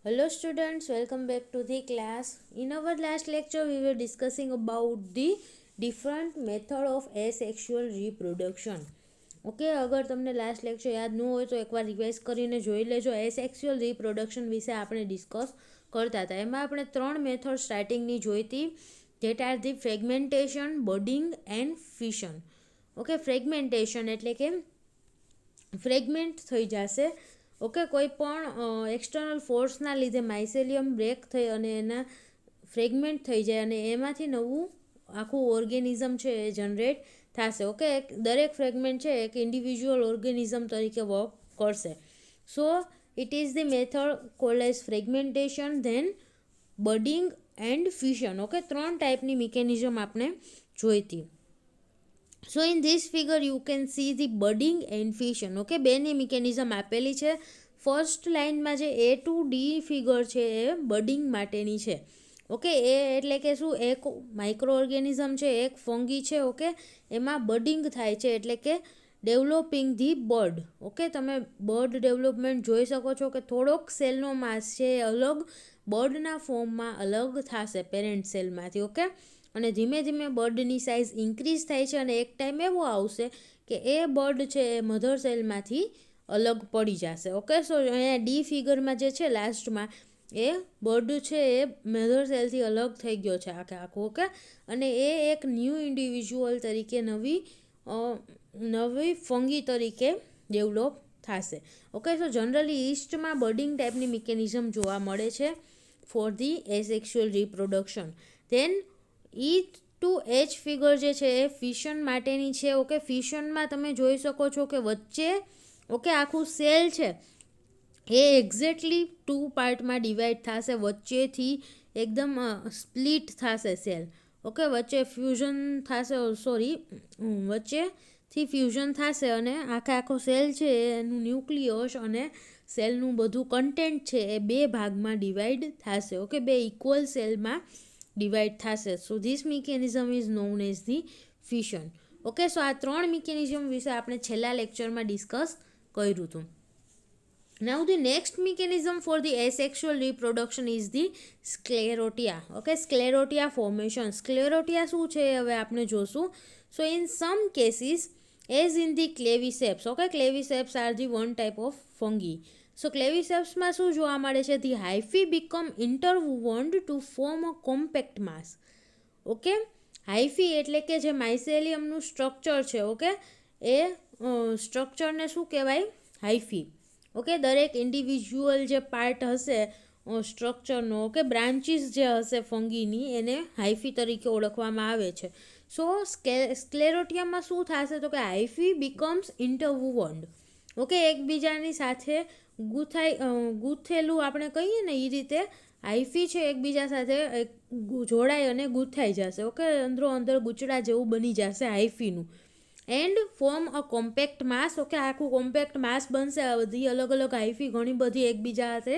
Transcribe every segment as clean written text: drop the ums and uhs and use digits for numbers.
Hello students, welcome back to the class. In our last lecture we were discussing about the different method of asexual reproduction. Okay, અગર તમને last lecture યાદ ન હોય તો એકવાર revise કરીને જોઈ લેજો. એસેક્સ્યુઅલ રિપ્રોડક્શન વિશે આપણે ડિસ્કસ કરતા હતા. એમાં આપણે 3 મેથડ સ્ટાર્ટિંગની જોઈ હતી, that are the fragmentation, budding and fission. Okay, fragmentation એટલે કે ફ્રેગમેન્ટ થઈ જશે. ઓકે, કોઈ પણ એક્સટર્નલ ફોર્સના લીધે માઇસેલિયમ બ્રેક થઈ અને એના ફ્રેગમેન્ટ થઈ જાય અને એમાંથી નવું આખું ઓર્ગેનિઝમ છે એ જનરેટ થશે. ઓકે, દરેક ફ્રેગમેન્ટ છે એક ઇન્ડિવિજ્યુઅલ ઓર્ગેનિઝમ તરીકે વર્ક કરશે. So it is the method called as fragmentation, then budding and fission. Okay, 3 ટાઈપની મિકેનિઝમ આપણે જોઈતી. So in this figure you can see the budding and fission. Okay, બેની mechanism આપેલી છે. ફર્સ્ટ લાઇનમાં જે A to D ફિગર છે એ બડિંગ માટેની છે. ઓકે, એ એટલે કે શું, એક માઇક્રો ઓર્ગેનિઝમ છે, એક ફંગી છે. ઓકે, એમાં બડિંગ થાય છે એટલે કે ડેવલોપિંગ ધી બર્ડ. ઓકે, તમે બર્ડ ડેવલપમેન્ટ જોઈ શકો છો કે થોડોક સેલનો માસ છે એ અલગ બર્ડના ફોર્મમાં અલગ થશે પેરેન્ટ સેલમાંથી. ઓકે, અને ધીમે ધીમે બર્ડની સાઇઝ ઇન્ક્રીઝ થાય છે અને એક ટાઈમ એવો આવશે કે એ બર્ડ છે એ મધર સેલમાંથી અલગ પડી જશે. ઓકે, સો અહીંયા ડી ફિગરમાં જે છે લાસ્ટમાં એ બર્ડ છે એ મધર સેલથી અલગ થઈ ગયો છે આખો. ઓકે, અને એ એક ન્યૂ ઇન્ડિવિજ્યુઅલ તરીકે નવી ફંગી તરીકે ડેવલપ થશે. ઓકે, સો જનરલી ઈસ્ટમાં બડિંગ ટાઈપની મિકેનિઝમ જોવા મળે છે for the asexual reproduction. Then E to H figure જે છે એ ફિશન માટેની છે. ઓકે, ફિશનમાં તમે જોઈ શકો છો કે વચ્ચે ઓકે આખું સેલ છે એ એક્ઝેક્ટલી 2 પાર્ટમાં ડિવાઈડ થશે. વચ્ચેથી એકદમ સ્પ્લિટ થશે સેલ. ઓકે, વચ્ચે ફ્યુઝન થશે, વચ્ચેથી ફ્યુઝન થશે અને આખો સેલ છે એનું ન્યુક્લિયસ અને સેલનું બધું કન્ટેન્ટ છે એ 2 ભાગમાં ડિવાઈડ થશે. ઓકે, 2 ઇક્વલ સેલમાં ડિવાઈડ થશે. So this mechanism is known as the fission. Okay, so આ 3 મિકેનિઝમ વિશે આપણે છેલ્લા લેક્ચરમાં ડિસ્કસ કર્યું હતું. Now the next mechanism for the asexual reproduction is the sclerotia. Okay, sclerotia formation. Sclerotia શું છે હવે આપણે જોશું. So in some cases as in the claviceps. Okay, claviceps are the one type of fungi. So ક્લેવિસેપ્સમાં શું જોવા મળે છે? The hyphae become interwoven to form a compact mass. Okay, hyphae એટલે કે જે માઇસેલિયમનું સ્ટ્રક્ચર છે. ઓકે, એ સ્ટ્રક્ચરને શું કહેવાય? હાઇફી. ઓકે, દરેક ઇન્ડિવિજ્યુઅલ જે પાર્ટ હશે સ્ટ્રક્ચરનો, ઓકે, બ્રાન્ચીસ જે હશે ફંગીની, એને હાઇફી તરીકે ઓળખવામાં આવે છે. સો સ્ક્લેરોટિયામાં શું થશે તો કે હાઇફી બીકમ્સ ઇન્ટરવુવન્ડ. ઓકે, એકબીજાની સાથે ગૂંથેલું આપણે કહીએ ને એ રીતે હાઇફી છે એકબીજા સાથે જોડાઈ અને ગૂંથાઈ જશે. ઓકે, અંદરો અંદર ગૂંચડા જેવું બની જશે હાઇફીનું. And form a compact mass. Okay, આખું કોમ્પેક્ટ માસ બનશે. આ બધી અલગ અલગ હાઇફી ઘણી બધી એકબીજા સાથે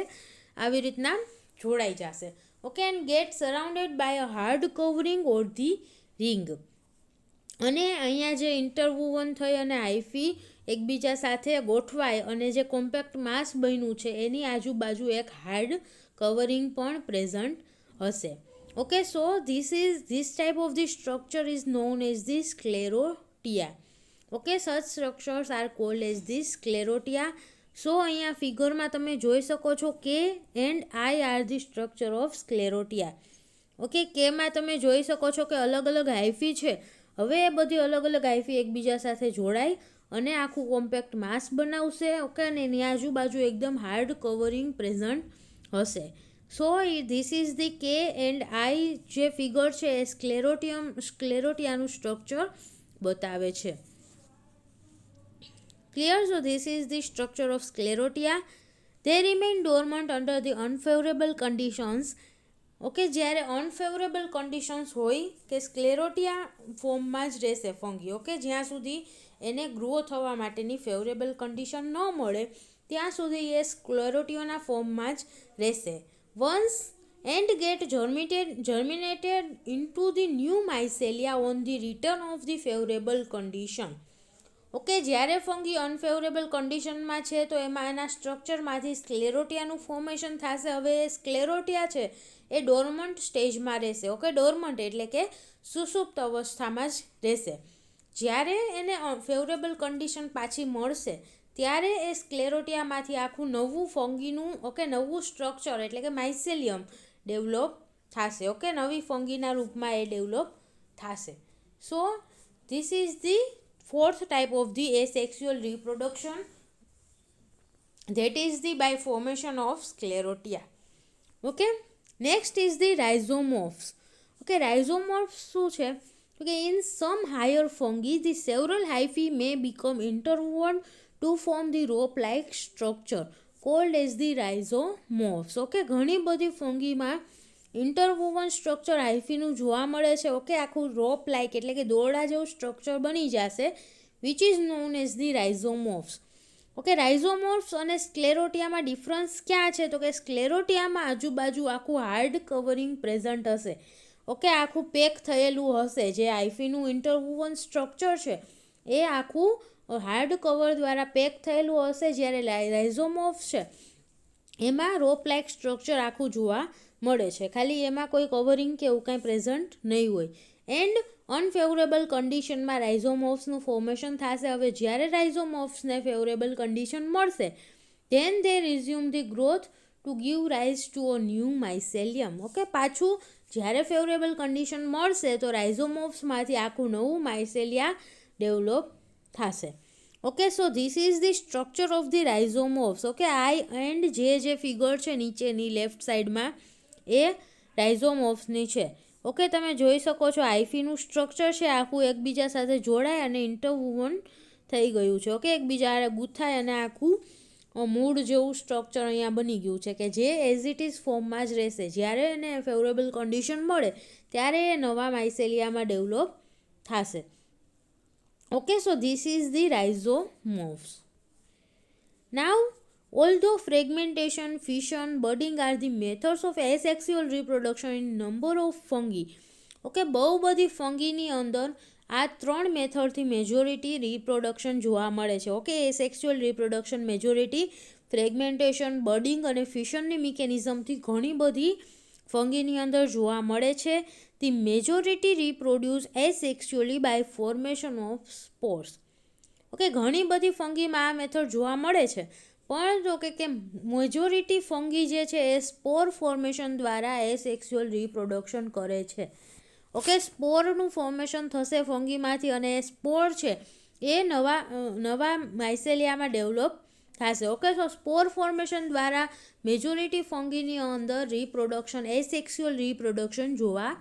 આવી રીતના જોડાઈ જશે. Okay, and get surrounded by a hard covering or the ring. અને અહીંયા જે ઇન્ટરવુવન થઈ અને હાઇફી એકબીજા સાથે ગોઠવાય અને જે કોમ્પેક્ટ માસ બન્યું છે એની આજુબાજુ એક હાર્ડ કવરિંગ પણ પ્રેઝન્ટ હશે. Okay, so this type of the structure is known as the sclerotia. Okay, such structures are called as the sclerotia. So અહીંયા ફિગરમાં તમે જોઈ શકો છો કે and I are the structure of sclerotia. Okay, કેમાં તમે જોઈ શકો છો કે અલગ અલગ હાઇફી છે. હવે એ બધી અલગ અલગ હાઇફી એકબીજા સાથે જોડાય અને આખું કોમ્પેક્ટ માસ બનાવશે. ઓકે, અને એની આજુબાજુ એકદમ હાર્ડ કવરિંગ પ્રેઝન્ટ હશે. So this is the K and I જે ફિગર છે એ સ્ક્લેરોટિયાનું સ્ટ્રક્ચર બતાવે છે. Clear? So this is the structure of sclerotia. They remain dormant under the unfavourable conditions. Okay, જ્યારે અનફેવરેબલ કન્ડિશન્સ હોય કે સ્ક્લેરોટિયા ફોર્મમાં જ રહેશે ફંગી. ઓકે, જ્યાં સુધી એને ગ્રો થવા માટેની ફેવરેબલ કન્ડિશન ન મળે ત્યાં સુધી એ સ્ક્લેરોટિયાના ફોર્મમાં જ રહેશે. Once and get germinated into the new mycelia on the return of the favourable condition. Okay, જ્યારે ફંગી અનફેવરેબલ કન્ડિશનમાં છે તો એમાં એના સ્ટ્રક્ચરમાંથી સ્ક્લેરોટિયાનું ફોર્મેશન થશે. હવે એ સ્ક્લેરોટિયા છે એ ડોર્મન્ટ સ્ટેજમાં રહેશે. ઓકે, ડોર્મન્ટ એટલે કે સુષુપ્ત અવસ્થામાં જ રહેશે. જ્યારે એને ફેવરેબલ કન્ડિશન પાછી મળશે ત્યારે એ સ્ક્લેરોટિયામાંથી આખું નવું ફંગીનું નવું સ્ટ્રક્ચર એટલે કે માઇસેલિયમ ડેવલપ થશે. ઓકે, નવી ફંગીના રૂપમાં એ ડેવલપ થશે. So this is the fourth type of the asexual reproduction, that is the by formation of sclerotia. Okay, next is the rhizomorphs. Okay, rhizomorphs શું છે? Okay, in some higher fungi the several hyphae may become interwoven to form the rope-like structure called as the rhizomorphs. Okay, ઘણી બધી ફંગીમાં ઇન્ટરવોવન structure હાઇફીનું જોવા મળે છે. Okay, આખું રોપ like એટલે કે દોરડા જેવું સ્ટ્રક્ચર બની જશે, which is known as the rhizomorphs. Okay, rhizomorphs અને સ્ક્લેરોટિયામાં ડિફરન્સ ક્યાં છે? તો કે સ્ક્લેરોટિયામાં આજુબાજુ આખું હાર્ડ કવરિંગ પ્રેઝન્ટ હશે. ઓકે, આખું પેક થયેલું હશે. જે હાઇફીનું ઇન્ટરવોવન સ્ટ્રક્ચર છે એ આખું હાર્ડ કવર દ્વારા પેક થયેલું હશે. જ્યારે રાઇઝોમોર્ફ્સ છે એમાં રોપ લાઇક સ્ટ્રક્ચર આખું જોવા મળે છે, ખાલી એમાં કોઈ કવરિંગ કે એવું કાંઈ પ્રેઝન્ટ નહીં હોય. એન્ડ અનફેવરેબલ કન્ડિશનમાં રાઇઝોમોર્ફ્સનું ફોર્મેશન થશે. હવે જ્યારે રાઇઝોમોર્ફ્સને ફેવરેબલ કન્ડિશન મળશે then they resume the growth to give rise to a new mycelium. Okay, પાછું જ્યારે ફેવરેબલ કન્ડિશન મળશે તો રાઇઝોમોર્ફ્સમાંથી આખું નવું માઇસેલિયા ડેવલપ થશે. Okay, so this is the structure of the rhizomorphs. Okay, I and જે ફિગર છે નીચેની લેફ્ટ સાઈડમાં એ રાઇઝોમોર્ફ્સની છે. ઓકે, તમે જોઈ શકો છો હાઇફીનું સ્ટ્રક્ચર છે આખું એકબીજા સાથે જોડાય અને ઇન્ટરવુવન થઈ ગયું છે. ઓકે, એકબીજા ગૂંથાય અને આખું મૂળ જેવું સ્ટ્રક્ચર અહીંયા બની ગયું છે કે જે એઝ ઇટ ઇઝ ફોર્મમાં જ રહેશે. જ્યારે એને ફેવરેબલ કન્ડિશન મળે ત્યારે એ નવા માઇસેલિયામાં ડેવલપ થશે. Okay, so this is the rhizomorphs. Now although fragmentation, fission, budding are the methods of asexual reproduction in number of fungi. Okay, બહુ બધી ફંગીની અંદર આ 3 મેથડથી મેજોરિટી રિપ્રોડક્શન જોવા મળે છે. Okay, asexual reproduction majority fragmentation, બડિંગ અને ફિશનની મિકેનિઝમથી ઘણી બધી ફંગીની અંદર જોવા મળે છે. The majority reproduce asexually by formation of spores. Okay, ઘણી બધી ફંગીમાં આ મેથડ જોવા મળે છે, પણ જો કે મેજોરિટી ફંગી જે છે એ સ્પોર ફોર્મેશન દ્વારા એસેક્સ્યુઅલ રિપ્રોડક્શન કરે છે. ઓકે, સ્પોરનું ફોર્મેશન થશે ફંગીમાંથી અને એ સ્પોર છે એ નવા માઇસેલિયામાં ડેવલપ થશે. ઓકે, સો સ્પોર ફોર્મેશન દ્વારા મેજોરિટી ફંગીની અંદર રિપ્રોડક્શન એસેક્સ્યુઅલ રિપ્રોડક્શન જોવા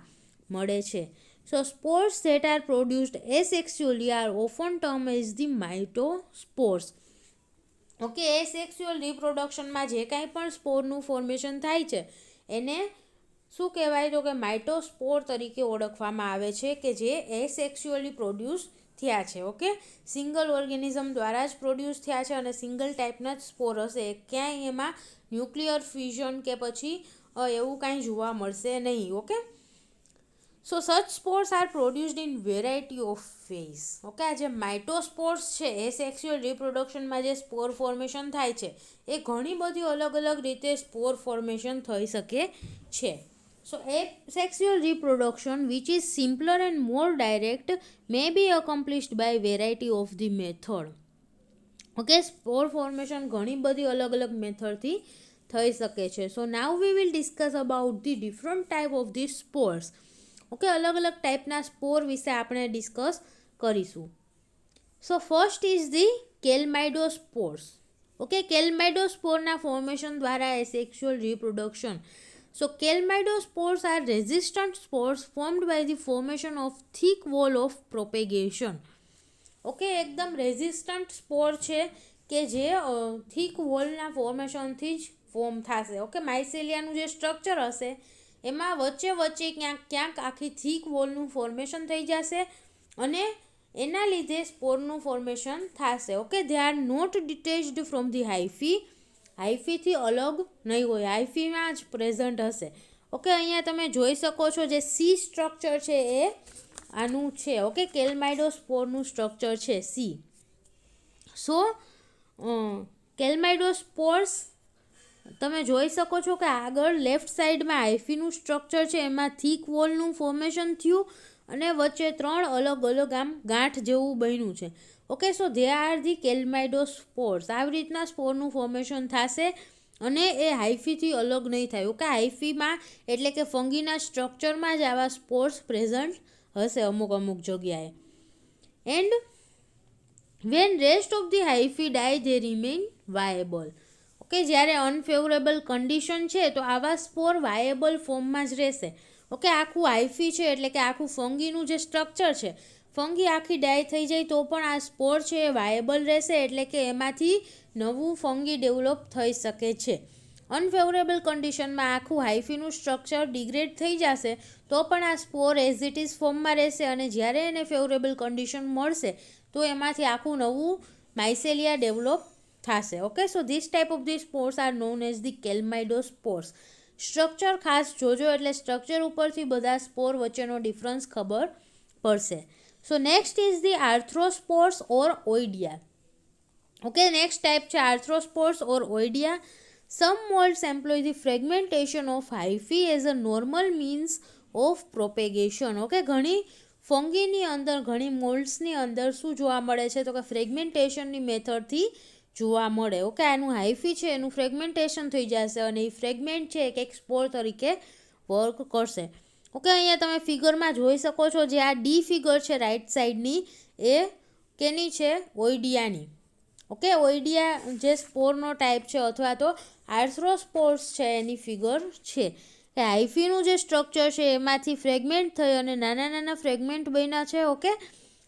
મળે છે. So spores that are produced asexually are often term as the mitospores. Okay, asexual રિપ્રોડક્શનમાં જે કાંઈ પણ સ્પોરનું ફોર્મેશન થાય છે એને શું કહેવાય? તો કે માઇટોસ્પોર તરીકે ઓળખવામાં આવે છે કે જે એસેક્સ્યુઅલી પ્રોડ્યુસ થયા છે. ઓકે, સિંગલ ઓર્ગેનિઝમ દ્વારા જ પ્રોડ્યુસ થયા છે અને સિંગલ ટાઈપના જ સ્પોર હશે. ક્યાંય એમાં ન્યુક્લિયર ફ્યુઝન કે પછી એવું કાંઈ જોવા મળશે નહીં. Okay, so such spores are produced in variety of ways. Okay, આ જે માઇટોસ્પોર્સ છે એ સેક્સ્યુઅલ રિપ્રોડક્શનમાં જે સ્પોર ફોર્મેશન થાય છે એ ઘણી બધી અલગ અલગ રીતે સ્પોર ફોર્મેશન થઈ શકે છે. સો asexual reproduction, which is simpler and more direct, may be accomplished by variety of the method. Okay, spore formation ઘણી બધી અલગ અલગ મેથડથી થઈ શકે છે. So now we will discuss about the different type of the spores. Okay, અલગ અલગ ટાઈપના સ્પોર વિશે આપણે ડિસ્કસ કરીશું. So first is the chlamydospores. Okay, કેલ્માઇડોસ્પોરના ફોર્મેશન દ્વારા asexual reproduction. So kelmidospores are resistant spores formed by the formation of thick wall of propagation. Okay, એકદમ resistant સ્પોર છે કે જે થીક વોલના ફોર્મેશનથી જ ફોર્મ થશે. ઓકે, માઇસેલિયાનું જે સ્ટ્રક્ચર હશે એમાં વચ્ચે ક્યાંક આખી થીક વોલનું ફોર્મેશન થઈ જશે અને એના લીધે સ્પોરનું ફોર્મેશન થશે. Okay, they are not detached from the hyphae. હાઇફીથી અલગ નહીં હોય, હાઇફીમાં જ પ્રેઝન્ટ હશે. ઓકે, અહીંયા તમે જોઈ શકો છો જે સી સ્ટ્રક્ચર છે એ આનું છે. ઓકે, કેલ્માઇડોસ્પોરનું સ્ટ્રક્ચર છે સી. સો કેલ્માઇડોસ્પોર્સ તમે જોઈ શકો છો કે આગળ લેફ્ટ સાઈડમાં હાઇફીનું સ્ટ્રક્ચર છે, એમાં થીક વોલનું ફોર્મેશન થયું અને વચ્ચે 3 અલગ અલગ આમ ગાંઠ જેવું બન્યું છે. Okay, so they are the chlamydospores. આવી રીતના સ્પોરનું ફોર્મેશન થશે અને એ હાઇફીથી અલગ નહીં થાય. ઓકે, હાઇફીમાં એટલે કે ફંગીના સ્ટ્રક્ચરમાં જ આવા સ્પોર્સ પ્રેઝન્ટ હશે અમુક જગ્યાએ. And when rest of the hyphae die they remain viable. Okay, જ્યારે અનફેવરેબલ કન્ડિશન છે તો આવા સ્પોર વાયેબલ ફોર્મમાં જ રહેશે. ઓકે, આખું હાઇફી છે એટલે કે આખું ફંગીનું જે સ્ટ્રક્ચર છે, ફંગી આખી ડાય થઈ જાય તો પણ આ સ્પોર છે એ વાયેબલ રહેશે, એટલે કે એમાંથી નવું ફંગી ડેવલપ થઈ શકે છે. અનફેવરેબલ કન્ડિશનમાં આખું હાઇફીનું સ્ટ્રક્ચર ડિગ્રેડ થઈ જશે તો પણ આ સ્પોર એઝ ઇટ ઇઝ ફોર્મમાં રહેશે, અને જ્યારે એને ફેવરેબલ કન્ડિશન મળશે તો એમાંથી આખું નવું માઇસેલિયા ડેવલપ થશે. Okay, so this type of the spores are known as the chlamydospores. Structure ખાસ જોજો, એટલે સ્ટ્રક્ચર ઉપરથી બધા સ્પોર વચ્ચેનો ડિફરન્સ ખબર પડશે. So next is the arthrospores or oidia. Okay, next type છે arthrospores or oidia. Some moulds employ the fragmentation of hyphae as a normal means of propagation. Okay, ઘણી ફંગીની અંદર, ઘણી મોલ્ડ્સની અંદર શું જોવા મળે છે તો કે ફ્રેગમેન્ટેશનની મેથડથી જોવા મળે. ઓકે, આનું હાઇફી છે એનું ફ્રેગમેન્ટેશન થઈ જશે અને એ ફ્રેગમેન્ટ છે એક સ્પોર તરીકે વર્ક કરશે. ઓકે, અહીંયા તમે ફિગરમાં જોઈ શકો છો, જે આ ડી ફિગર છે રાઈટ સાઈડની એ કેની છે? ઓઇડિયાની. ઓકે, ઓઇડિયા જે સ્પોરનો ટાઈપ છે અથવા તો આર્થ્રોસ્પોર્સ છે એની ફિગર છે. એ હાઇફીનું જે સ્ટ્રક્ચર છે એમાંથી ફ્રેગમેન્ટ થઈ અને નાના નાના ફ્રેગમેન્ટ બન્યા છે. ઓકે,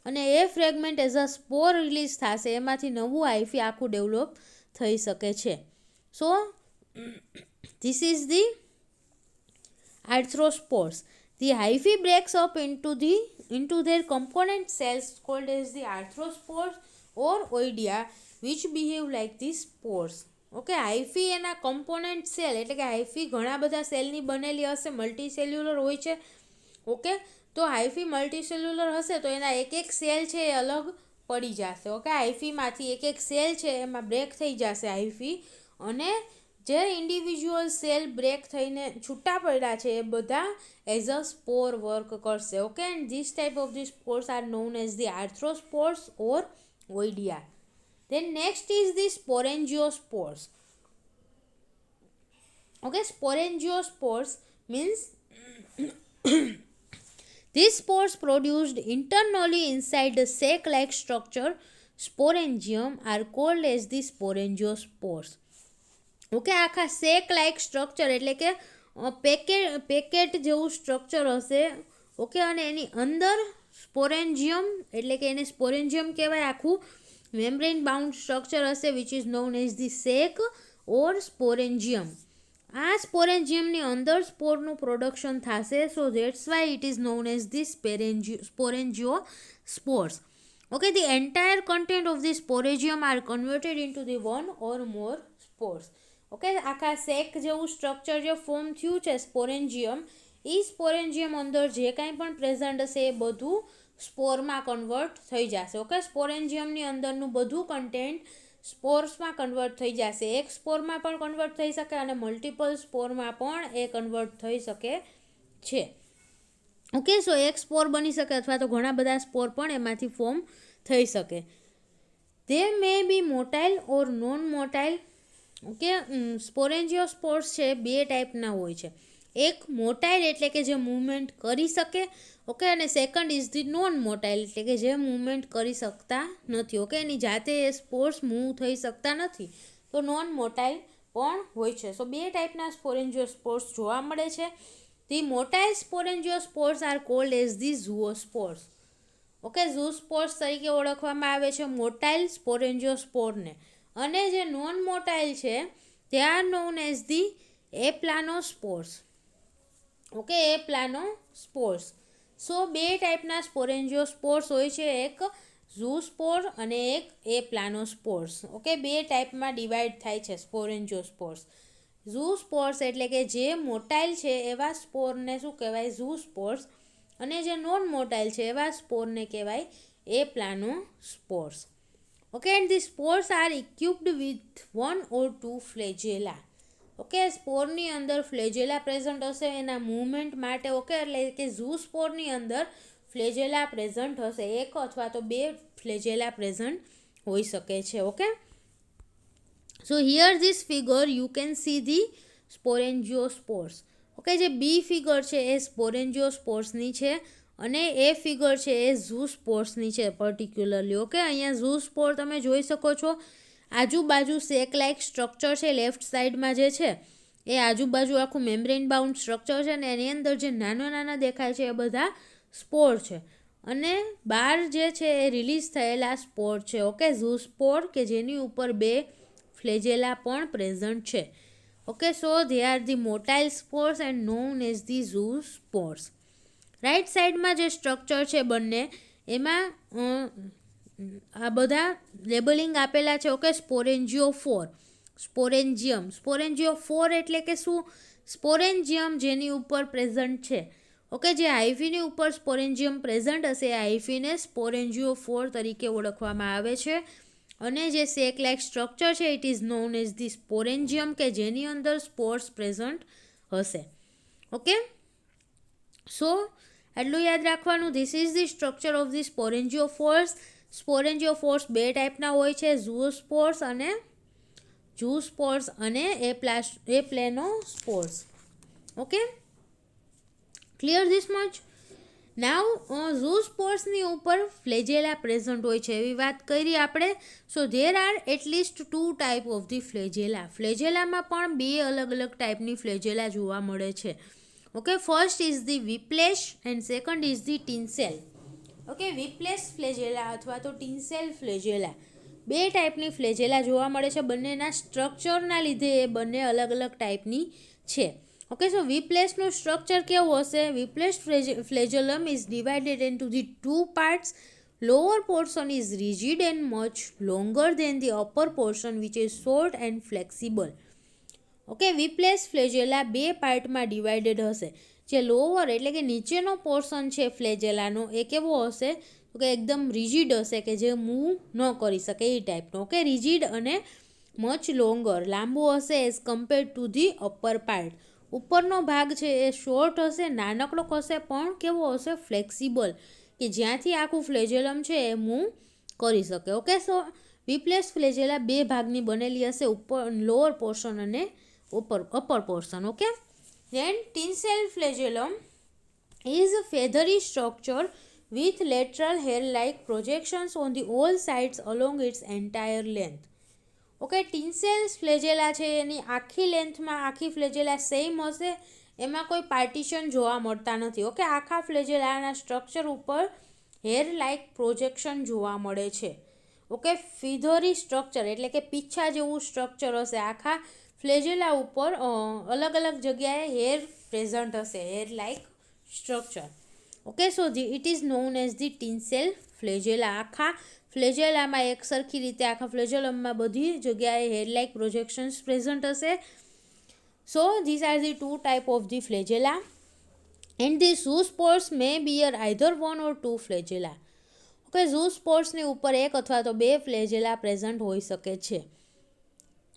અને એ ફ્રેગમેન્ટ એઝ અ સ્પોર રિલીઝ થશે, એમાંથી નવું હાઇફી આખું ડેવલપ થઈ શકે છે. સો this is the arthrospores. The hyphae breaks up into their component cells called as the arthrospores or oidia, which behave like the spores. Okay, hyphae એના component cell એટલે કે હાઇફી ઘણા બધા સેલની બનેલી હશે, મલ્ટીસેલ્યુલર હોય છે. ઓકે, તો હાઇફી મલ્ટીસેલ્યુલર હશે તો એના એક સેલ છે એ અલગ પડી જશે. ઓકે, હાઇફીમાંથી એક સેલ છે એમાં બ્રેક થઈ જશે હાઇફી, અને જે ઇન્ડિવિજ્યુઅલ સેલ બ્રેક થઈને છૂટા પડ્યા છે એ બધા એઝ અ સ્પોર વર્ક કરશે. Okay, and this type of the spores are known as the arthrospores or oidia. Then next is the sporangiospours. Okay, sporangiospours means these spores produced internally inside the sac-like structure sporangium are called as the sporangiospours. Okay, આખા સેક like structure એટલે કે packet જેવું structure હશે. Okay, અને એની અંદર સ્પોરેન્જિયમ એટલે કે એને સ્પોરેન્જિયમ કહેવાય. આખું મેમ્બ્રેન બાઉન્ડ સ્ટ્રક્ચર હશે which is known as the sac or sporangium. આ સ્પોરેન્જિયમની અંદર સ્પોરનું પ્રોડક્શન થશે. So that's why it is known as the sporangiospores. Okay, the entire content of the sporangium are converted into the one or more spores. Okay, આખા sac જેવું structure જે form થયું છે સ્પોરેન્જિયમ, એ સ્પોરેન્જિયમ અંદર જે કાંઈ પણ પ્રેઝન્ટ હશે એ બધું સ્પોરમાં કન્વર્ટ થઈ જશે. ઓકે, સ્પોરેન્જિયમની અંદરનું બધું કન્ટેન્ટ સ્પોર્સમાં કન્વર્ટ થઈ જશે. એક સ્પોરમાં પણ કન્વર્ટ થઈ શકે અને મલ્ટિપલ સ્પોરમાં પણ એ કન્વર્ટ થઈ શકે છે. ઓકે, સો એક સ્પોર બની શકે અથવા તો ઘણા બધા સ્પોર પણ એમાંથી ફોર્મ થઈ શકે. They may be motile or non motile. Okay, sporangiospores છે બે ટાઈપના હોય છે. એક મોટાઇલ એટલે કે જે મૂવમેન્ટ કરી શકે. ઓકે, અને સેકન્ડ ઇઝ ધી નોન મોટાઇલ એટલે કે જે મૂવમેન્ટ કરી શકતા નથી. ઓકે, એની જાતે એ સ્પોર્સ મૂવ થઈ શકતા નથી તો નોન મોટાઇલ પણ હોય છે. સો બે ટાઈપના સ્પોરેન્જિયોસ્પોર્સ જોવા મળે છે. The motile sporangiospores are called as the zoospores. Okay, zoospores તરીકે ઓળખવામાં આવે છે મોટાઇલ સ્પોરેન્જિયોસ્પોરને, અને જે નોન મોટાઇલ છે તે are known as the aplanospores. Okay, aplanospores. So બે ટાઈપના સ્પોરેન્જિયોસ્પોર્સ હોય છે, એક ઝૂસ્પોર અને એક એપ્લાનોસ્પોર્સ. ઓકે, બે ટાઈપમાં ડિવાઈડ થાય છે સ્પોરેન્જિયોસ્પોર્સ. ઝૂસ્પોર્સ એટલે કે જે મોટાઇલ છે એવા સ્પોરને શું કહેવાય? ઝૂસ્પોર્સ. અને જે નોન મોટાઇલ છે એવા સ્પોરને કહેવાય aplanospores. Okay, and the spores are equipped with 1 or 2 flagella. Okay, સ્પોરની અંદર ફ્લેજેલા પ્રેઝન્ટ હશે એના મૂવમેન્ટ માટે. ઓકે, એટલે કે ઝૂ સ્પોરની અંદર ફ્લેજેલા પ્રેઝન્ટ હશે, એક અથવા તો બે ફ્લેજેલા પ્રેઝન્ટ હોઈ શકે છે. Okay, so here this figure you can see the sporangiospores. Okay, જે બી ફિગર છે એ સ્પોરેન્જિયોસ્પોર્સની છે અને એ ફિગર છે એ ઝૂ સ્પોર્સની છે પર્ટિક્યુલરલી. ઓકે, અહીંયા ઝૂ સ્પોર તમે જોઈ શકો છો, આજુબાજુ સેક લાઇક સ્ટ્રક્ચર છે લેફ્ટ સાઈડમાં જે છે એ આજુબાજુ આખું મેમ્બ્રેન બાઉન્ડ સ્ટ્રક્ચર છે ને એની અંદર જે નાના દેખાય છે એ બધા સ્પોર છે અને બહાર જે છે એ રિલીઝ થયેલા સ્પોર છે. ઓકે, ઝૂ સ્પોર કે જેની ઉપર બે ફ્લેજેલા પણ પ્રેઝન્ટ છે. Okay, so they are the motile spores and known as the zoospores. Right સાઈડમાં જે સ્ટ્રક્ચર છે બંને એમાં આ બધા લેબલિંગ આપેલા છે. ઓકે, સ્પોરેન્જિયોફોર, સ્પોરેન્જિયમ એટલે કે શું? સ્પોરેન્જિયમ જેની ઉપર પ્રેઝન્ટ છે. ઓકે, જે હાઇફીની ઉપર સ્પોરેન્જિયમ પ્રેઝન્ટ હશે એ હાઇફીને સ્પોરેન્જિયોફોર તરીકે ઓળખવામાં આવે છે અને જે સેક લાઇક સ્ટ્રક્ચર છે it is known as the sporangium કે જેની અંદર સ્પોર્સ પ્રેઝન્ટ હશે. ઓકે, સો આટલું યાદ રાખવાનું. This is the structure of the sporangiophores. Sporangiophores બે ટાઈપના હોય છે, ઝૂસ્પોર્સ અને aplanospores. Okay, clear this much? Now ઝૂસ્પોર્સની ઉપર ફ્લેજેલા પ્રેઝન્ટ હોય છે એવી વાત કરી આપણે. So there are at least 2 type of the flagella. ફ્લેજેલામાં પણ બે અલગ ટાઈપની ફ્લેજેલા જોવા મળે છે. Okay, first is the whiplash and second is the tinsel. Okay, whiplash flagella અથવા તો ટિન્સેલ ફ્લેજેલા બે ટાઈપની ફ્લેજેલા જોવા મળે છે. બંનેના સ્ટ્રક્ચરના લીધે એ બંને અલગ ટાઈપની છે. ઓકે, સો વિપ્લેશનું સ્ટ્રક્ચર કેવું હશે? Whiplash flagellum is divided into the 2 parts. Lower portion is rigid and much longer than the upper portion which is short and flexible. Okay, whiplash flagella બે પાર્ટમાં ડિવાઇડેડ હશે. જે લોઅર એટલે કે નીચેનો પોર્શન છે ફ્લેજેલાનો એ કેવો હશે? તો કે એકદમ રિજિડ હશે કે જે મૂવ ન કરી શકે એ ટાઈપનો. ઓકે, રિજિડ અને મચ લોંગર, લાંબુ હશે as compared to the upper part. ઉપરનો ભાગ છે એ શોર્ટ હશે, નાનકડો હશે પણ કેવો હશે? ફ્લેક્સિબલ, કે જ્યાંથી આખું ફ્લેજેલમ છે એ મૂવ કરી શકે. ઓકે, સો વિપ્લેશ ફ્લેજેલા બે ભાગની બનેલી હશે, ઉપર લોઅર પોર્શન અને upper portion. Okay, then tinsel flagellum is a feathery structure with lateral hair-like projections on the all sides along its entire length. Okay, tinsel flagella છે એની આખી લેન્થમાં આખી ફ્લેજેલા સેમ હશે, એમાં કોઈ પાર્ટીશન જોવા મળતા નથી. ઓકે, આખા ફ્લેજેલાના સ્ટ્રક્ચર ઉપર હેર લાઇક પ્રોજેક્શન જોવા મળે છે. ઓકે, ફીધરી સ્ટ્રક્ચર એટલે કે પીછા જેવું સ્ટ્રક્ચર હશે. આખા ફ્લેજેલા ઉપર અલગ જગ્યાએ હેર પ્રેઝન્ટ હશે, hair like structure. Okay, so it is known as the tinsel flagella. આખા ફ્લેજેલામાં એક સરખી રીતે આખા ફ્લેજેલમમાં બધી જગ્યાએ હેર લાઇક પ્રોજેક્શન્સ પ્રેઝન્ટ હશે. So these are the 2 type of the flagella and the zoospores may bear either 1 or 2 flagella. Okay, ઝૂસ્પોર્સની ઉપર એક અથવા તો બે ફ્લેજેલા પ્રેઝન્ટ હોઈ શકે છે.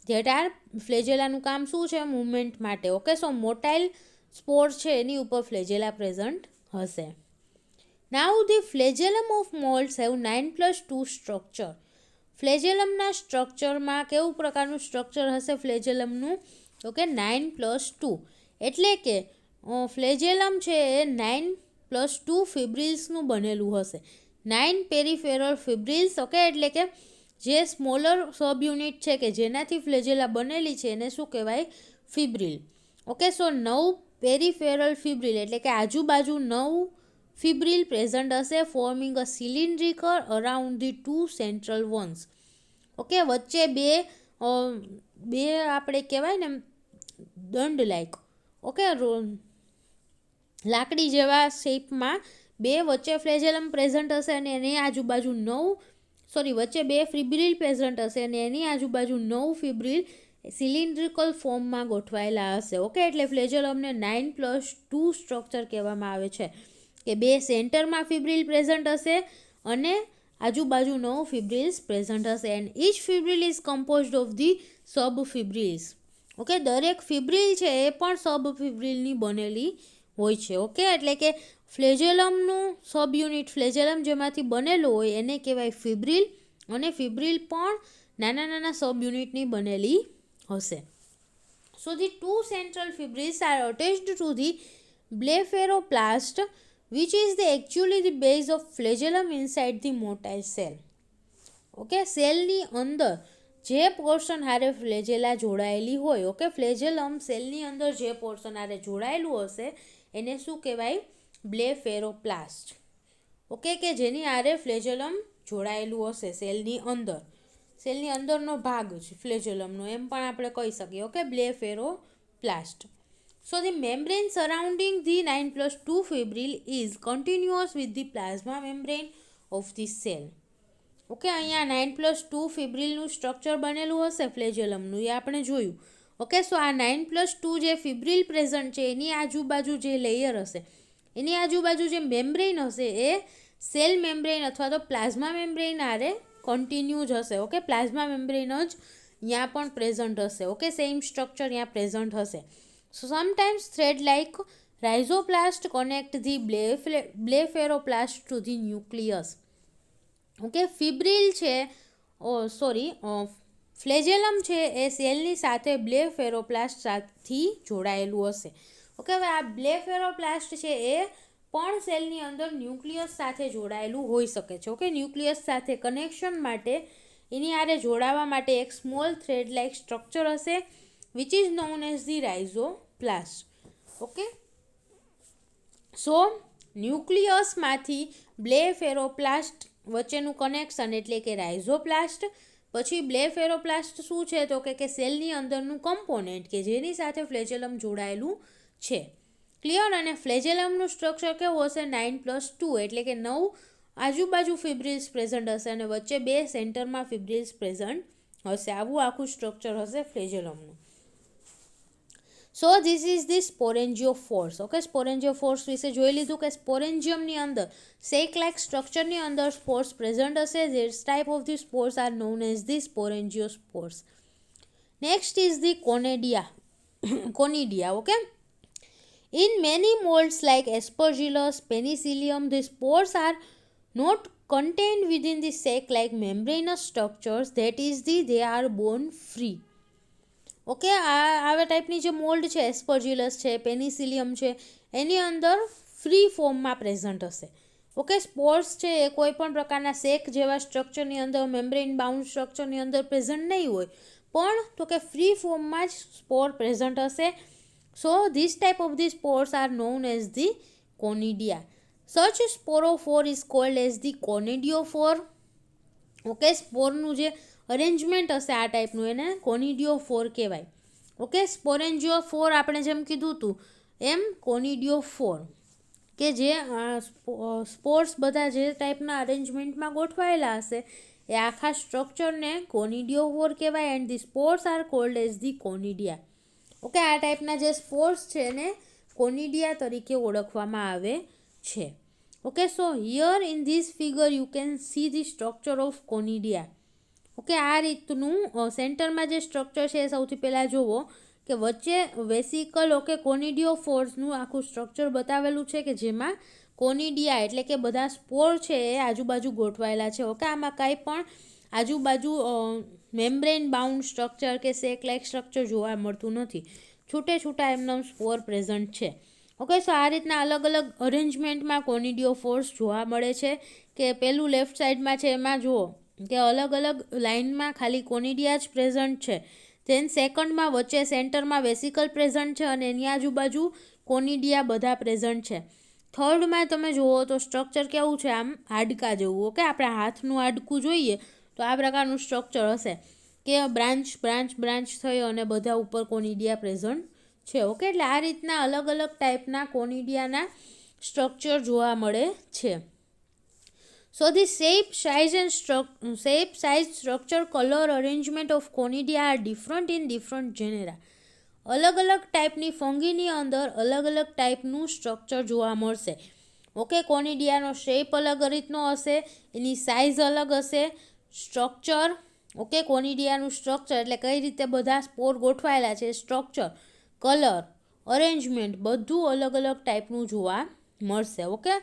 ધેટ આર ફ્લેજેલાનું કામ શું છે? મૂવમેન્ટ માટે. ઓકે, સો મોટાઇલ સ્પોર છે એની ઉપર ફ્લેજેલા પ્રેઝન્ટ હશે. નાઉ ધી ફ્લેજેલમ ઓફ મોલ્ડ્સ હેવ 9+2 સ્ટ્રક્ચર. ફ્લેજેલમના સ્ટ્રક્ચરમાં કેવું પ્રકારનું સ્ટ્રક્ચર હશે ફ્લેજેલમનું? ઓકે, 9+2 એટલે કે ફ્લેજેલમ છે એ 9+2 ફિબ્રિલ્સનું બનેલું હશે. 9 પેરીફેરલ ફિબ્રિલ્સ. ઓકે, એટલે કે જે સ્મોલર સબ યુનિટ છે કે જેનાથી ફ્લેજેલા બનેલી છે એને શું કહેવાય? ફિબ્રિલ. ઓકે, સો 9 પેરીફેરલ ફિબ્રિલ એટલે કે આજુબાજુ 9 ફિબ્રિલ પ્રેઝન્ટ હશે, forming a cylindrical around the 2 central once. Okay, વચ્ચે બે આપણે કહેવાય ને દંડ લાઈક, ઓકે, લાકડી જેવા શેપમાં બે વચ્ચે ફ્લેજેલમ પ્રેઝન્ટ હશે અને એની આજુબાજુ વચ્ચે બે ફિબ્રિલ પ્રેઝન્ટ હશે અને એની આજુબાજુ 9 ફિબ્રિલ સિલિન્ડ્રિકલ ફોર્મમાં ગોઠવાયેલા હશે. ઓકે, એટલે ફ્લેજેલમને 9+2 સ્ટ્રક્ચર કહેવામાં આવે છે કે બે સેન્ટરમાં ફિબ્રિલ પ્રેઝન્ટ હશે અને આજુબાજુ 9 ફિબ્રિલ્સ પ્રેઝન્ટ હશે and each fibril is composed of the subfibrils. Okay, દરેક ફિબ્રિલ છે એ પણ સબ ફિબ્રિલની બનેલી હોય છે. ઓકે, એટલે કે ફ્લેજેલમનું સબ યુનિટ ફ્લેજેલમ જેમાંથી બનેલું હોય એને કહેવાય ફિબ્રિલ, અને ફિબ્રિલ પણ નાના નાના સબ યુનિટની બનેલી હશે. So the two central fibrils are attached to the blepharoplast, which is actually the base of flagellum inside the motile cell. Okay, સેલની અંદર જે પોર્શન હારે ફ્લેજેલા જોડાયેલી હોય, ઓકે, ફ્લેજેલમ સેલની અંદર જે પોર્શન હારે જોડાયેલું હશે એને શું કહેવાય? બ્લેફેરોપ્લાસ્ટ. ઓકે, કે જેની હારે ફ્લેજેલમ જોડાયેલું હશે સેલની અંદર, સેલની અંદરનો ભાગ છે ફ્લેજેલમનો, એમ પણ આપણે કહી શકીએ. Okay, blepharoplast. So the membrane surrounding the 9+2 fibril is continuous with the plasma membrane of the cell. Okay, અહીંયા 9+2 ફિબ્રિલનું સ્ટ્રક્ચર બનેલું હશે ફ્લેજેલમનું, એ આપણે જોયું. ઓકે, સો આ 9+2 જે ફિબ્રિલ પ્રેઝન્ટ છે એની આજુબાજુ જે લેયર હશે, એની આજુબાજુ જે મેમ્બ્રેન હશે એ સેલ મેમ્બ્રેન અથવા તો પ્લાઝ્મા મેમ્બ્રેન આરે કન્ટિન્યુ જ હશે. ઓકે, પ્લાઝ્મા મેમ્બ્રેન જ ત્યાં પણ પ્રેઝન્ટ હશે. ઓકે, સેમ સ્ટ્રક્ચર ત્યાં પ્રેઝન્ટ હશે. So sometimes thread like rhizoplast connect the blepharoplast to the nucleus. Okay, fibril છે ફ્લેજેલમ છે એ સેલની સાથે બ્લેફેરોપ્લાસ્ટ સાથેથી જોડાયેલું હશે. ઓકે, હવે આ બ્લેફેરોપ્લાસ્ટ છે એ પણ સેલની અંદર ન્યુક્લિયસ સાથે જોડાયેલું હોઈ શકે છે. ઓકે, ન્યુક્લિયસ સાથે કનેક્શન માટે એની હારે જોડાવા માટે એક સ્મોલ થ્રેડ લાઇક સ્ટ્રક્ચર હશે which is known as the rhizoplast. Okay, so ન્યુક્લિયસમાંથી બ્લેફેરોપ્લાસ્ટ વચ્ચેનું કનેક્શન એટલે કે રાઇઝોપ્લાસ્ટ. પછી બ્લેફેરોપ્લાસ્ટ શું છે તો કે સેલની અંદરનું કમ્પોનેન્ટ કે જેની સાથે ફ્લેજેલમ જોડાયેલું છે. ક્લિયર? અને ફ્લેજેલમનું સ્ટ્રક્ચર કેવું હશે? 9+2 એટલે કે 9 આજુબાજુ ફિબ્રિલ્સ પ્રેઝન્ટ હશે અને વચ્ચે 2 સેન્ટરમાં ફિબ્રિલ્સ પ્રેઝન્ટ હશે. આવું આખું સ્ટ્રક્ચર હશે ફ્લેજેલમનું. So this is the sporangiophores. Okay, sporangiophores વિશે જોઈ લીધું કે સ્પોરેન્જિયમની અંદર સેક લાઇક સ્ટ્રક્ચરની અંદર સ્પોર્સ પ્રેઝન્ટ હશે. This type of the spores are known as the sporangiospores. Next is the conidia. Okay, in many molds like Aspergillus, Penicillium, the spores are not contained within the sac-like membranous structures, that is they are born free. Okay, આવા ટાઈપની જે mould છે, એસ્પર્જિલસ છે, Penicillium છે, એની અંદર free ફોર્મમાં present હશે. Okay, સ્પોર્સ છે એ કોઈ પણ પ્રકારના સેક જેવા સ્ટ્રક્ચરની અંદર, મેમ્બ્રેન બાઉન્ડ સ્ટ્રક્ચરની અંદર પ્રેઝન્ટ નહીં હોય, પણ તો કે ફ્રી ફોર્મમાં જ સ્પોર પ્રેઝન્ટ હશે. So this type of the spores are known as the conidia. Such sporophore is called as the conidiophore. Okay, સ્પોરનું જે અરેન્જમેન્ટ હશે આ ટાઈપનું એને કોનિડિયોફોર કહેવાય. ઓકે, સ્પોરેન્જિયોફોર આપણે જેમ કીધું હતું એમ કોનિડિયોફોર, કે જે સ્પોર્સ બધા જે ટાઈપના અરેન્જમેન્ટમાં ગોઠવાયેલા હશે એ આખા સ્ટ્રક્ચરને કોનિડિયોફોર કહેવાય and the spores are called as the conidia. Okay, આ ટાઈપના જે સ્પોર્સ છે એને કોનિડિયા તરીકે ઓળખવામાં આવે છે. Okay, so here in this figure you can see the structure of conidia. Okay, આ રીતનું સેન્ટરમાં જે સ્ટ્રક્ચર છે એ સૌથી પહેલાં જુઓ કે વચ્ચે વેસિકલ, ઓકે, કોનિડિયોફોર્સનું આખું સ્ટ્રક્ચર બતાવેલું છે કે જેમાં કોનિડિયા એટલે કે બધા સ્પોર છે એ આજુબાજુ ગોઠવાયેલા છે. ઓકે, આમાં કાંઈ પણ આજુબાજુ મેમ્બ્રેન બાઉન્ડ સ્ટ્રક્ચર કે સેક લાઇક સ્ટ્રક્ચર જોવા મળતું નથી, છૂટે છૂટા એમનો સ્પોર પ્રેઝન્ટ છે. ઓકે, સો આ રીતના અલગ અલગ અરેન્જમેન્ટમાં કોનિડિયોફોર્સ જોવા મળે છે. કે પેલું લેફ્ટ સાઈડમાં છે એમાં જુઓ કે અલગ અલગ લાઇનમાં ખાલી કોનિડિયા જ પ્રેઝન્ટ છે. ધેન સેકન્ડમાં વચ્ચે સેન્ટરમાં વેસિકલ પ્રેઝન્ટ છે અને એની આજુબાજુ કોનિડિયા બધા પ્રેઝન્ટ છે. થર્ડમાં તમે જુઓ તો સ્ટ્રક્ચર કેવું છે? આમ હાડકા જેવું. ઓકે, આપણે હાથનું હાડકું જોઈએ તો આ પ્રકારનું સ્ટ્રક્ચર હશે કે બ્રાન્ચ થઈ અને બધા ઉપર કોનિડિયા પ્રેઝન્ટ છે. ઓકે, એટલે આ રીતના અલગ અલગ ટાઈપના કોનિડિયાના સ્ટ્રક્ચર જોવા મળે છે. સો the shape, size, structure, color, arrangement of conidia are different in different genera. અલગ અલગ ટાઈપની ફંગીની અંદર અલગ અલગ ટાઈપનું સ્ટ્રક્ચર જોવા મળશે. ઓકે, કોનિડિયાનો શેપ અલગ રીતનો હશે, એની સાઇઝ અલગ હશે, સ્ટ્રક્ચર, ઓકે, કોનિડિયાનું સ્ટ્રક્ચર એટલે કઈ રીતે બધા સ્પોર ગોઠવાયેલા છે, સ્ટ્રક્ચર, કલર, અરેન્જમેન્ટ બધું અલગ અલગ ટાઈપનું જોવા મળશે. Okay,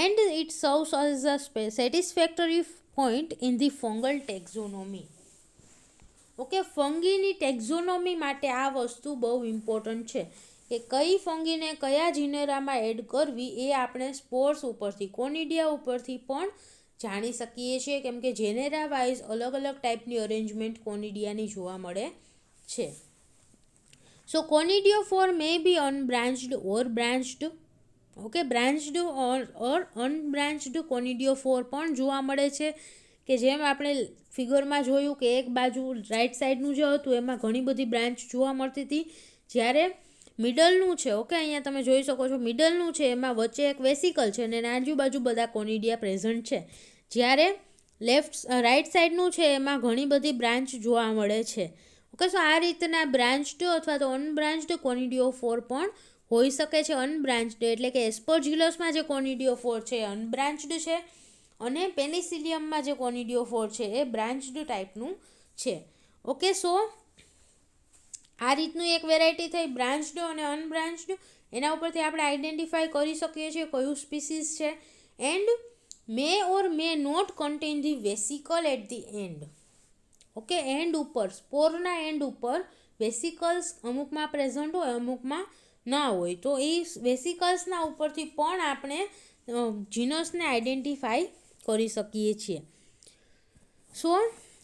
and it serves as a satisfactory point in the fungal taxonomy. Okay, ફંગીની ટેક્ઝોનોમી માટે આ વસ્તુ બહુ ઇમ્પોર્ટન્ટ છે કે કઈ ફંગીને કયા જીનેરામાં એડ કરવી એ આપણે સ્પોર્સ ઉપરથી, કોનિડિયા ઉપરથી પણ જાણી શકીએ છીએ, કેમ કે જેનેરા વાઇઝ અલગ અલગ ટાઈપની અરેન્જમેન્ટ કોનિડિયાની જોવા મળે છે. સો કોનિડિયોફોર મે બી અનબ્રાન્ચ્ડ ઓર બ્રાન્ચ્ડ. ઓકે, બ્રાન્ચ્ડ ઓર અનબ્રાન્ચ્ડ કોનિડિયોફોર પણ જોવા મળે છે, કે જેમ આપણે ફિગરમાં જોયું કે એક બાજુ રાઈટ સાઈડનું જે હતું એમાં ઘણી બધી બ્રાન્ચ જોવા મળતી હતી, જ્યારે મિડલનું છે, ઓકે, અહીંયા તમે જોઈ શકો છો મિડલનું છે એમાં વચ્ચે એક વેસિકલ છે અને આજુબાજુ બધા કોનિડિયા પ્રેઝન્ટ છે, જ્યારે રાઈટ સાઈડનું છે એમાં ઘણી બધી બ્રાન્ચ જોવા મળે છે. ઓકે, સો આ રીતના બ્રાન્ચ્ડ અથવા તો અનબ્રાન્ચ્ડ કોનિડિયોફોર પણ હોઈ શકે છે. અનબ્રાન્ચ્ડ એટલે કે એસ્પરજિલસમાં જે કોનિડિયોફોર છે એ અનબ્રાન્ચ્ડ છે અને પેનિસિલિયમમાં જે કોનિડિયોફોર છે એ બ્રાન્ચ્ડ ટાઈપનું છે. ઓકે, સો આ રીતનું એક વેરાયટી થઈ બ્રાન્ચ્ડ અને અનબ્રાન્ચ્ડ. એના ઉપરથી આપણે આઈડેન્ટિફાઈ કરી શકીએ છીએ કયું સ્પીસીસ છે. And may or may not contain the vesicle at the end. Okay, and ઉપર, સ્પોરના એન્ડ ઉપર વેસિકલ્સ અમુકમાં પ્રેઝન્ટ હોય, અમુકમાં ના હોય, તો એ વેસિકલ્સના ઉપરથી પણ આપણે જીનસને આઈડેન્ટિફાઈ કરી શકીએ છીએ. સો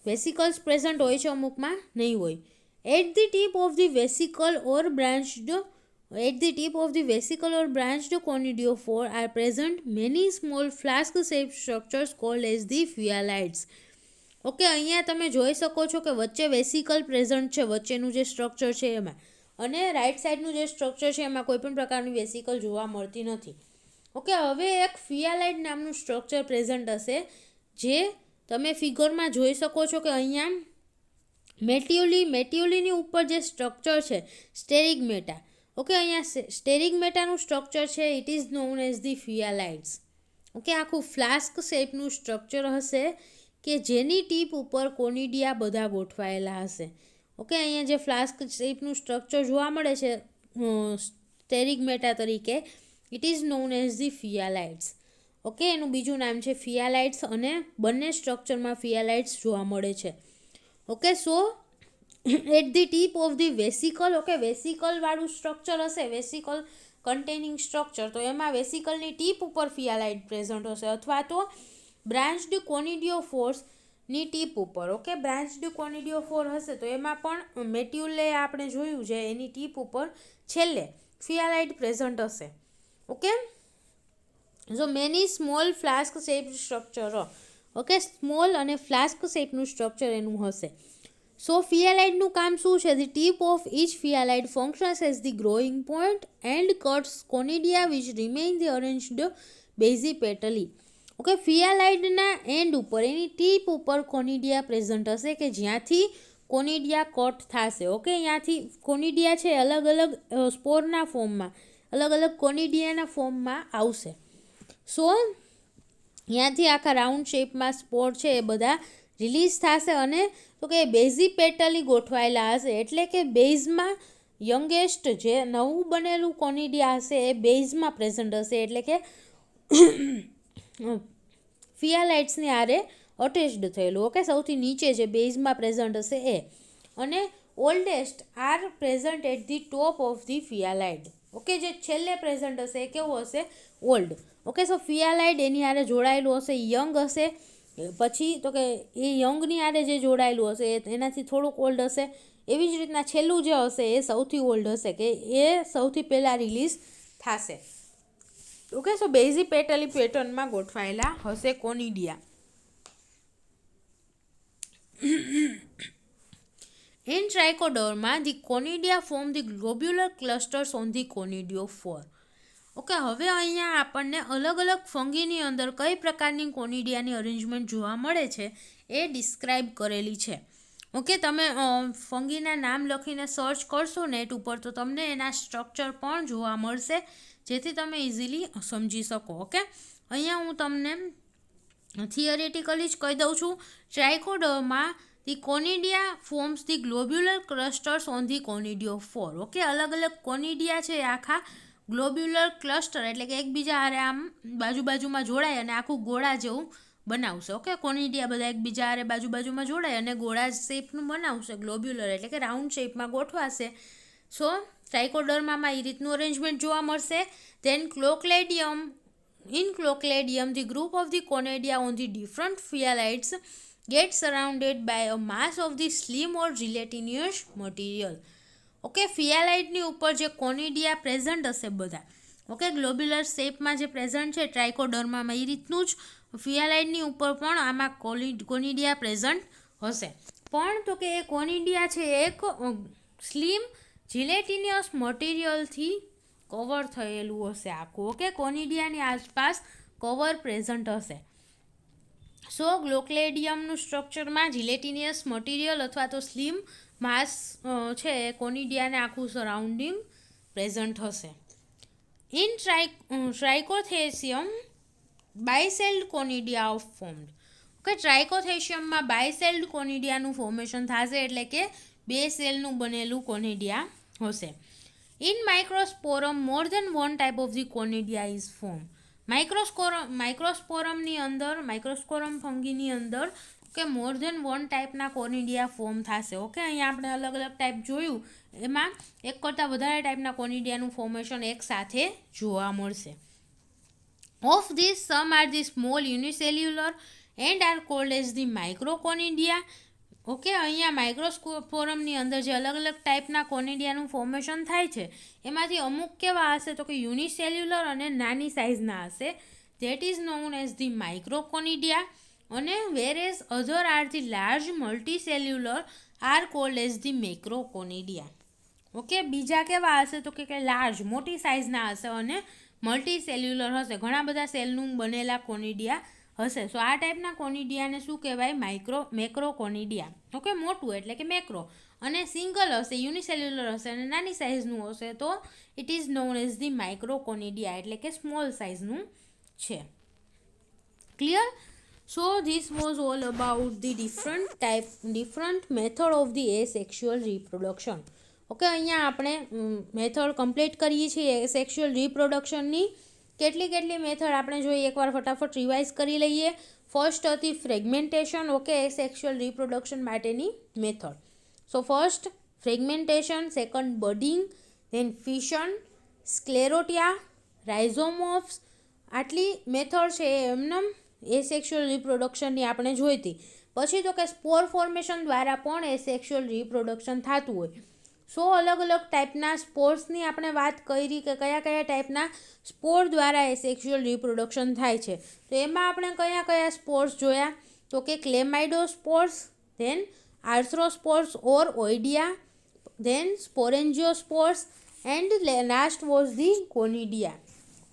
વેસિકલ્સ પ્રેઝન્ટ હોય છે, અમુકમાં નહીં હોય. At the tip of the vesicle or branched conidiophore are present many small flask shape structures called as the phialides. Okay, અહીંયા તમે જોઈ શકો છો કે વચ્ચે વેસિકલ પ્રેઝન્ટ છે, વચ્ચેનું જે સ્ટ્રક્ચર છે એમાં, અને રાઈટ સાઈડનું જે સ્ટ્રક્ચર છે એમાં કોઈ પણ પ્રકારની વેસિકલ જોવા મળતી નથી. ઓકે, હવે એક ફિયાલાઇડ નામનું સ્ટ્રક્ચર પ્રેઝન્ટ હશે, જે તમે ફિગરમાં જોઈ શકો છો કે અહીંયા મેટ્યુલીની ઉપર જે સ્ટ્રક્ચર છે સ્ટેરિગમેટા. ઓકે, અહીંયા સ્ટેરિગમેટાનું સ્ટ્રક્ચર છે, it is known as the phialides. Okay, આખું ફ્લાસ્ક શેપનું સ્ટ્રક્ચર હશે કે જેની ટીપ ઉપર કોનિડિયા બધા ગોઠવાયેલા હશે. ઓકે, અહીંયા જે ફ્લાસ્ક શેપનું સ્ટ્રક્ચર જોવા મળે છે સ્ટેરિગમેટા તરીકે, it is known as the phialides. Okay, એનું બીજું નામ છે ફિયાલાઇડ્સ અને બંને સ્ટ્રક્ચરમાં ફિયાલાઇડ્સ જોવા મળે છે. Okay, so at the tip of the vesicle, okay, વેસિકલવાળું સ્ટ્રક્ચર હશે, વેસિકલ કન્ટેનિંગ સ્ટ્રક્ચર, તો એમાં વેસિકલની ટીપ ઉપર ફિયાલાઇડ પ્રેઝન્ટ હશે, અથવા તો બ્રાન્ચ્ડ કોનિડિયોફોર્સની ટીપ ઉપર. ઓકે, બ્રાન્ચ્ડ કોનિડિયોફોર હશે તો એમાં પણ મેટ્યુલે આપણે જોયું છે એની ટીપ ઉપર છેલ્લે ફિયાલાઇડ પ્રેઝન્ટ હશે. Okay, so many small flask shape structure. Okay, small અને ફ્લાસ્ક શેપનું સ્ટ્રક્ચર એનું હશે. સો ફિયાલાઇડનું કામ શું છે? The tip of each phialide functions as the growing point and cuts conidia which remain the arranged basipetally. Okay, ફિયાલાઇડના એન્ડ ઉપર, એની ટીપ ઉપર કોનિડિયા પ્રેઝન્ટ હશે કે જ્યાંથી કોનિડિયા કટ થશે. ઓકે, અહીંયાથી કોનિડિયા છે અલગ અલગ સ્પોરના ફોર્મમાં, અલગ અલગ કોનિડિયાના ફોર્મમાં આવશે. સો ત્યાંથી આખા રાઉન્ડ શેપમાં સ્પોર છે એ બધા રિલીઝ થશે અને તો કે બેઝિપેટલી ગોઠવાયેલા હશે, એટલે કે બેઝમાં યંગેસ્ટ જે નવું બનેલું કોનિડિયા હશે એ બેઝમાં પ્રેઝન્ટ હશે, એટલે કે ફિયાલાઇડ્સની આરે અટેચ્ડ થયેલું. ઓકે, સૌથી નીચે જે બેઝમાં પ્રેઝન્ટ હશે એ, અને oldest are present at the top of the phialide. Okay, જે છેલ્લે પ્રેઝન્ટ હશે એ કેવું હશે? ઓલ્ડ. ઓકે, સો ફિયાલાઇડ એની આરે જોડાયેલું હશે, યંગ હશે, પછી તો કે એ યંગની આરે જે જોડાયેલું હશે એનાથી થોડુંક ઓલ્ડ હશે. એવી જ રીતના છેલ્લું જે હશે એ સૌથી ઓલ્ડ હશે, કે એ સૌથી પહેલાં રિલીઝ થશે. ઓકે, સો બેઝિપેટલી પેટર્નમાં ગોઠવાયેલા હશે કોનિડિયા. In Trichoderma, the conidia form the globular clusters on the conidiophore. Okay, હવે અહીંયા આપણને અલગ અલગ ફંગીની અંદર કઈ પ્રકારની કોનિડિયાની અરેન્જમેન્ટ જોવા મળે છે એ ડિસ્ક્રાઇબ કરેલી છે. ઓકે, તમે ફંગીના નામ લખીને સર્ચ કરશો નેટ ઉપર તો તમને એના સ્ટ્રક્ચર પણ જોવા મળશે, જેથી તમે ઇઝીલી સમજી શકો. ઓકે, અહીંયા હું તમને થિયરેટિકલી જ કહી દઉં છું. Trichoderma the conidia forms the globular clusters on the conidiophore. Okay, અલગ અલગ કોનિડિયા છે એ આખા ગ્લોબ્યુલર ક્લસ્ટર એટલે કે એકબીજા હારે આમ બાજુમાં જોડાય અને આખું ગોળા જેવું બનાવશે. ઓકે, કોનિડિયા બધા એકબીજા હારે બાજુમાં જોડાય અને ગોળા શેપનું બનાવશે. ગ્લોબ્યુલર એટલે કે રાઉન્ડ શેપમાં ગોઠવાશે. સો ટ્રાઇકોડર્મામાં એ રીતનું અરેન્જમેન્ટ જોવા મળશે. Than ક્લોક્લેડિયમ. In Cloacladium, the group of the conidia on the different phyalides gets surrounded by a mass of the slim or gelatinous material. Okay, ફિયાલાઇડની ઉપર જે કોનિડિયા પ્રેઝન્ટ હશે બધા, ઓકે, ગ્લોબ્યુલર શેપમાં જે પ્રેઝન્ટ છે ટ્રાઇકોડર્મામાં, એ રીતનું જ ફિયાલાઇડની ઉપર પણ આમાં કોનિડિયા પ્રેઝન્ટ હશે. પણ તો કે એ કોનિડિયા છે એક સ્લિમ જીલેટિનિયસ મટીરિયલથી કવર થયેલું હશે આખું. ઓકે, કોનિડિયાની આસપાસ કવર પ્રેઝન્ટ હશે. સો ગ્લોક્લેડિયમનું સ્ટ્રક્ચરમાં જીલેટિનિયસ મટીરિયલ અથવા તો સ્લિમ માસ છે એ કોનિડિયાને આખું સરાઉન્ડિંગ પ્રેઝન્ટ હશે. In Trichothecium bicelled conidia of formed. Okay, ટ્રાઇકોથેસિયમમાં બાયસેલ્ડ કોનિડિયાનું ફોર્મેશન થશે એટલે કે 2 સેલનું બનેલું કોનિડિયા હશે. In microsporum, more than one type of the conidia is formed. માઇક્રોસ્પોરમની અંદર, માઇક્રોસ્પોરમ ફંગીની અંદર કે મોર ધેન વન ટાઈપના કોનિડિયા ફોર્મ થશે. ઓકે, અહીંયા આપણે અલગ અલગ ટાઈપ જોયું, એમાં એક કરતાં વધારે ટાઈપના કોનિડિયાનું ફોર્મેશન એક સાથે જોવા મળશે. Of this some are the small unicellular and are called as the microconidia. Okay, અહીંયા માઇક્રોસ્પોરમની અંદર જે અલગ અલગ ટાઈપના કોનિડિયાનું ફોર્મેશન થાય છે એમાંથી અમુક કેવા હશે તો કે યુનિસેલ્યુલર અને નાની સાઇઝના હશે. That is known as the microconidia. અને whereas other are the large multicellular are called as the macroconidia. Okay, બીજા કેવા હશે તો કે લાર્જ મોટી સાઇઝના હશે અને મલ્ટીસેલ્યુલર હશે, ઘણા બધા સેલનું બનેલા કોનિડિયા હશે. સો આ ટાઈપના કોનિડિયાને શું કહેવાય? મેક્રોકોનિડિયા. ઓકે, મોટું એટલે કે મેક્રો, અને સિંગલ હશે, યુનિસેલ્યુલર હશે અને નાની સાઇઝનું હશે તો it is known as the microconidia એટલે કે સ્મોલ સાઇઝનું છે. Clear? So this was all about the different method of the asexual reproduction. Okay, અહીંયા આપણે મેથડ કમ્પ્લીટ કરીએ છીએ એસેક્સ્યુઅલ રિપ્રોડક્શનની. કેટલી મેથડ આપણે જોઈએ એકવાર ફટાફટ રિવાઇઝ કરી લઈએ. ફર્સ્ટ હતી ફ્રેગમેન્ટેશન. ઓકે, એસેક્સ્યુઅલ રિપ્રોડક્શન માટેની method. So first fragmentation, second budding, then fission, sclerotia, rhizomorphs. આટલી મેથડ છે એમનેમ એસેક્સ્યુઅલ રિપ્રોડક્શનની આપણે જોઈ હતી. પછી તો કે સ્પોર ફોર્મેશન દ્વારા પણ એસેક્સ્યુઅલ રિપ્રોડક્શન થતું હોય. સો અલગ અલગ ટાઈપના સ્પોર્સની આપણે વાત કરી કે કયા ટાઈપના સ્પોર દ્વારા એસેક્સ્યુઅલ રિપ્રોડક્શન થાય છે. તો એમાં આપણે કયા સ્પોર્સ જોયા તો કે chlamydospores, then arthrospores or oidia, then sporangiospores and last was the conidia.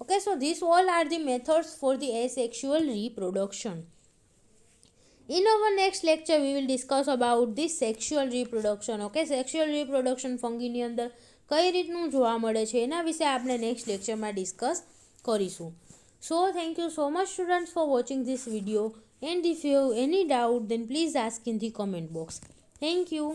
Okay, so this all are the methods for the asexual reproduction. In our next lecture, we will discuss about this sexual reproduction. Okay, sexual reproduction ફંગીની અંદર કઈ રીતનું જોવા મળે છે એના વિશે આપણે next લેક્ચરમાં ડિસ્કસ કરીશું. So, thank you so much students for watching this video, and if you have any doubt then please ask in the comment box. Thank you.